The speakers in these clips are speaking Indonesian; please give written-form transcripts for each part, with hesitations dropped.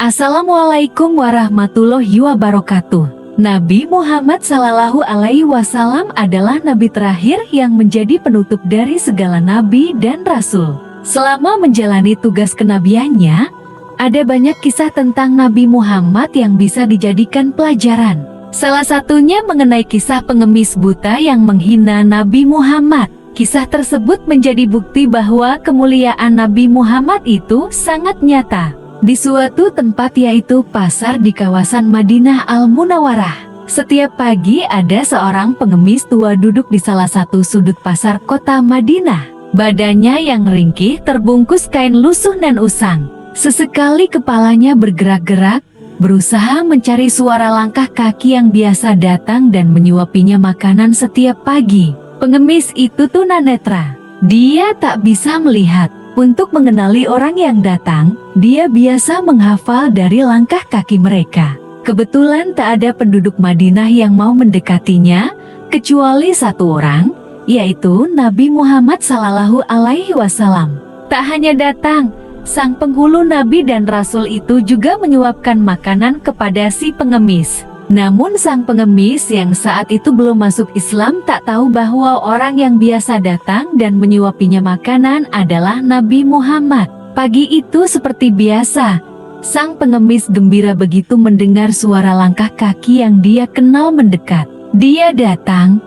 Assalamualaikum warahmatullahi wabarakatuh. Nabi Muhammad Sallallahu Alaihi Wasallam adalah nabi terakhir yang menjadi penutup dari segala nabi dan rasul. Selama menjalani tugas kenabiannya, ada banyak kisah tentang Nabi Muhammad yang bisa dijadikan pelajaran. Salah satunya mengenai kisah pengemis buta yang menghina Nabi Muhammad. Kisah tersebut menjadi bukti bahwa kemuliaan Nabi Muhammad itu sangat nyata. Di suatu tempat yaitu pasar di kawasan Madinah Al-Munawwarah. Setiap pagi ada seorang pengemis tua duduk di salah satu sudut pasar kota Madinah. Badannya yang ringkih terbungkus kain lusuh dan usang. Sesekali kepalanya bergerak-gerak, berusaha mencari suara langkah kaki yang biasa datang dan menyuapinya makanan setiap pagi. Pengemis itu tunanetra. Dia tak bisa melihat. Untuk mengenali orang yang datang, dia biasa menghafal dari langkah kaki mereka. Kebetulan tak ada penduduk Madinah yang mau mendekatinya, kecuali satu orang, yaitu Nabi Muhammad Sallallahu Alaihi Wasallam. Tak hanya datang, sang penghulu Nabi dan Rasul itu juga menyuapkan makanan kepada si pengemis. Namun sang pengemis yang saat itu belum masuk Islam tak tahu bahwa orang yang biasa datang dan menyuapinya makanan adalah Nabi Muhammad. Pagi itu seperti biasa, sang pengemis gembira begitu mendengar suara langkah kaki yang dia kenal mendekat. Dia datang,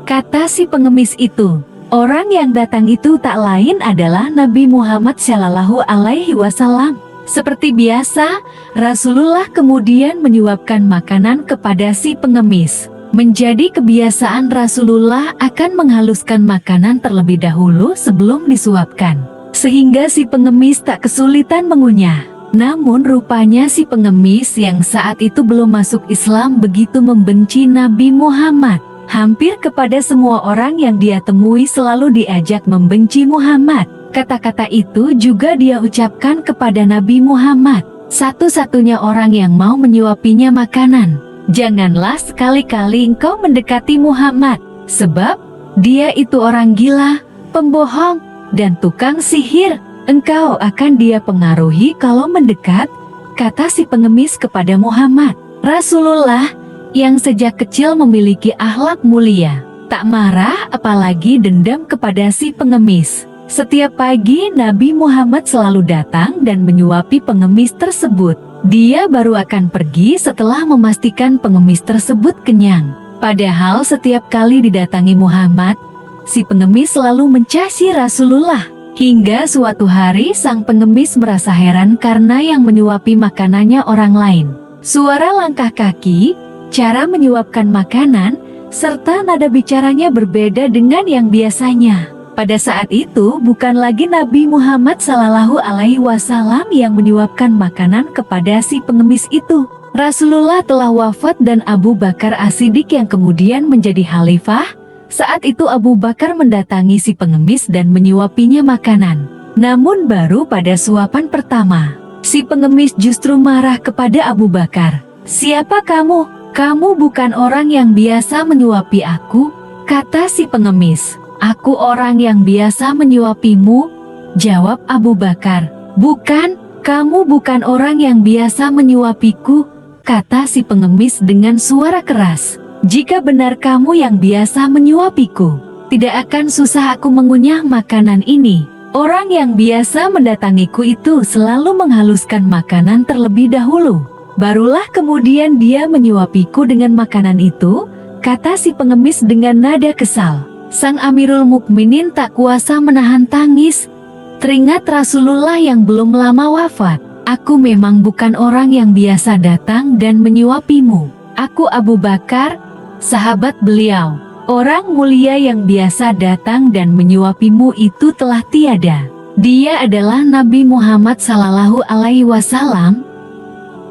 kata si pengemis itu. Orang yang datang itu tak lain adalah Nabi Muhammad Shallallahu Alaihi Wasallam. Seperti biasa, Rasulullah kemudian menyuapkan makanan kepada si pengemis. Menjadi kebiasaan Rasulullah akan menghaluskan makanan terlebih dahulu sebelum disuapkan, sehingga si pengemis tak kesulitan mengunyah. Namun rupanya si pengemis yang saat itu belum masuk Islam begitu membenci Nabi Muhammad. Hampir kepada semua orang yang dia temui selalu diajak membenci Muhammad. Kata-kata itu juga dia ucapkan kepada Nabi Muhammad, satu-satunya orang yang mau menyuapinya makanan. Janganlah sekali-kali engkau mendekati Muhammad, sebab dia itu orang gila, pembohong, dan tukang sihir. Engkau akan dia pengaruhi kalau mendekat, kata si pengemis kepada Muhammad. Rasulullah yang sejak kecil memiliki akhlak mulia, tak marah apalagi dendam kepada si pengemis. Setiap pagi Nabi Muhammad selalu datang dan menyuapi pengemis tersebut. Dia baru akan pergi setelah memastikan pengemis tersebut kenyang. Padahal setiap kali didatangi Muhammad, si pengemis selalu mencaci Rasulullah. Hingga suatu hari sang pengemis merasa heran karena yang menyuapi makanannya orang lain. Suara langkah kaki, cara menyuapkan makanan, serta nada bicaranya berbeda dengan yang biasanya. Pada saat itu bukan lagi Nabi Muhammad Sallallahu Alaihi Wasallam yang menyuapkan makanan kepada si pengemis itu. Rasulullah telah wafat dan Abu Bakar As-Siddiq yang kemudian menjadi khalifah. Saat itu Abu Bakar mendatangi si pengemis dan menyuapinya makanan. Namun baru pada suapan pertama, si pengemis justru marah kepada Abu Bakar. "Siapa kamu? Kamu bukan orang yang biasa menyuapi aku," kata si pengemis. "Aku orang yang biasa menyuapimu," jawab Abu Bakar. "Bukan, kamu bukan orang yang biasa menyuapiku," kata si pengemis dengan suara keras. "Jika benar kamu yang biasa menyuapiku, tidak akan susah aku mengunyah makanan ini. Orang yang biasa mendatangiku itu selalu menghaluskan makanan terlebih dahulu. Barulah kemudian dia menyuapiku dengan makanan itu," kata si pengemis dengan nada kesal. Sang Amirul Mukminin tak kuasa menahan tangis. Teringat Rasulullah yang belum lama wafat. "Aku memang bukan orang yang biasa datang dan menyuapimu. Aku Abu Bakar, sahabat beliau. Orang mulia yang biasa datang dan menyuapimu itu telah tiada. Dia adalah Nabi Muhammad Sallallahu Alaihi Wasallam,"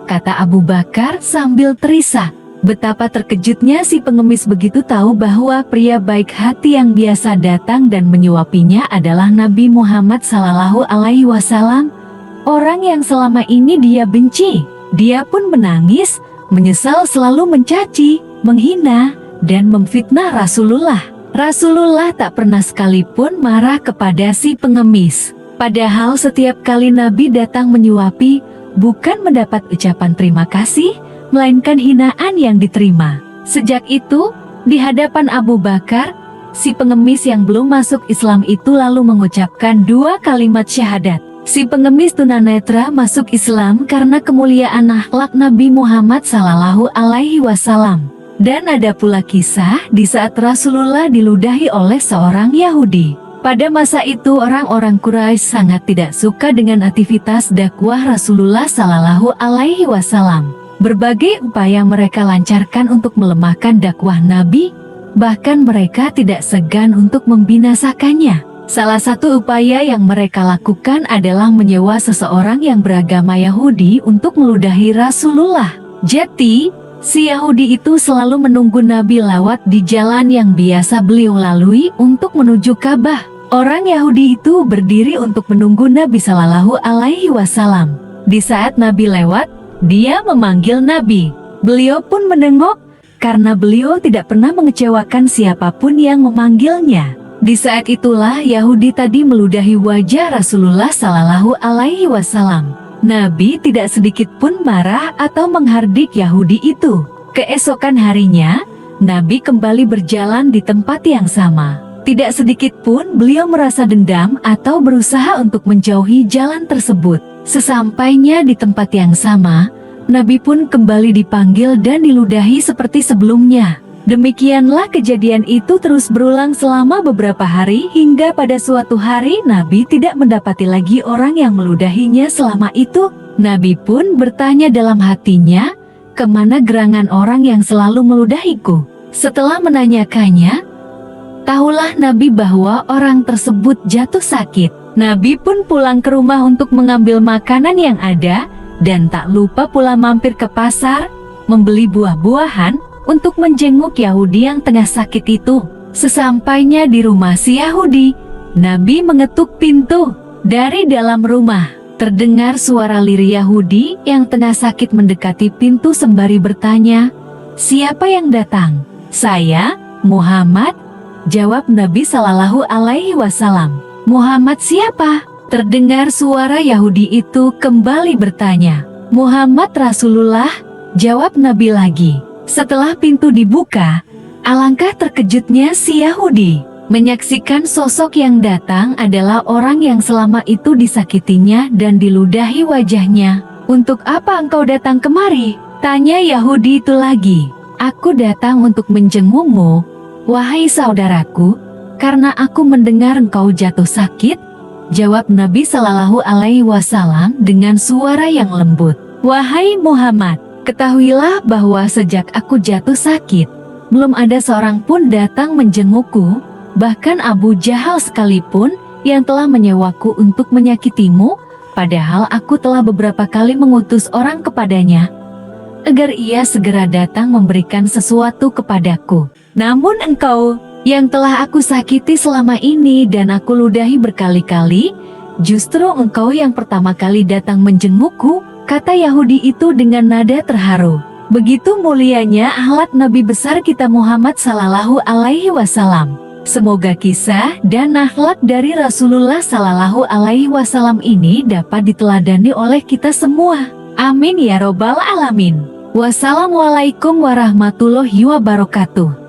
kata Abu Bakar sambil terisak. Betapa terkejutnya si pengemis begitu tahu bahwa pria baik hati yang biasa datang dan menyuapinya adalah Nabi Muhammad Sallallahu Alaihi Wasallam, orang yang selama ini dia benci. Dia pun menangis, menyesal selalu mencaci, menghina, dan memfitnah Rasulullah. Rasulullah tak pernah sekalipun marah kepada si pengemis. Padahal setiap kali Nabi datang menyuapi, bukan mendapat ucapan terima kasih, melainkan hinaan yang diterima. Sejak itu, di hadapan Abu Bakar, si pengemis yang belum masuk Islam itu lalu mengucapkan 2 kalimat syahadat. Si pengemis tunanetra masuk Islam karena kemuliaan akhlak Nabi Muhammad SAW. Dan ada pula kisah di saat Rasulullah diludahi oleh seorang Yahudi. Pada masa itu orang-orang Quraisy sangat tidak suka dengan aktivitas dakwah Rasulullah SAW. Berbagai upaya mereka lancarkan untuk melemahkan dakwah Nabi, bahkan mereka tidak segan untuk membinasakannya. Salah satu upaya yang mereka lakukan adalah menyewa seseorang yang beragama Yahudi untuk meludahi Rasulullah. Jadi, si Yahudi itu selalu menunggu Nabi lewat di jalan yang biasa beliau lalui untuk menuju Ka'bah. Orang Yahudi itu berdiri untuk menunggu Nabi SAW. Di saat Nabi lewat, dia memanggil Nabi. Beliau pun menengok, karena beliau tidak pernah mengecewakan siapapun yang memanggilnya. Di saat itulah Yahudi tadi meludahi wajah Rasulullah SAW. Nabi tidak sedikit pun marah atau menghardik Yahudi itu. Keesokan harinya, Nabi kembali berjalan di tempat yang sama. Tidak sedikit pun beliau merasa dendam atau berusaha untuk menjauhi jalan tersebut. Sesampainya di tempat yang sama, Nabi pun kembali dipanggil dan diludahi seperti sebelumnya. Demikianlah kejadian itu terus berulang selama beberapa hari hingga pada suatu hari Nabi tidak mendapati lagi orang yang meludahinya selama itu. Nabi pun bertanya dalam hatinya, kemana gerangan orang yang selalu meludahiku? Setelah menanyakannya, tahulah Nabi bahwa orang tersebut jatuh sakit. Nabi pun pulang ke rumah untuk mengambil makanan yang ada, dan tak lupa pula mampir ke pasar, membeli buah-buahan, untuk menjenguk Yahudi yang tengah sakit itu. Sesampainya di rumah si Yahudi, Nabi mengetuk pintu. Dari dalam rumah, terdengar suara lirih Yahudi yang tengah sakit mendekati pintu sembari bertanya, "Siapa yang datang?" "Saya, Muhammad," jawab Nabi SAW. "Muhammad siapa?" Terdengar suara Yahudi itu kembali bertanya. "Muhammad Rasulullah," jawab Nabi lagi. Setelah pintu dibuka, alangkah terkejutnya si Yahudi. Menyaksikan sosok yang datang adalah orang yang selama itu disakitinya dan diludahi wajahnya. "Untuk apa engkau datang kemari?" tanya Yahudi itu lagi. "Aku datang untuk menjengukmu, wahai saudaraku, karena aku mendengar engkau jatuh sakit," jawab Nabi SAW dengan suara yang lembut. "Wahai Muhammad, ketahuilah bahwa sejak aku jatuh sakit, belum ada seorang pun datang menjengukku, bahkan Abu Jahal sekalipun yang telah menyewaku untuk menyakitimu, padahal aku telah beberapa kali mengutus orang kepadanya, agar ia segera datang memberikan sesuatu kepadaku. Namun engkau, yang telah aku sakiti selama ini dan aku ludahi berkali-kali, justru engkau yang pertama kali datang menjengukku," kata Yahudi itu dengan nada terharu. Begitu mulianya akhlak Nabi besar kita Muhammad SAW. Semoga kisah dan akhlak dari Rasulullah SAW ini dapat diteladani oleh kita semua. Amin ya robbal alamin. Wassalamualaikum warahmatullahi wabarakatuh.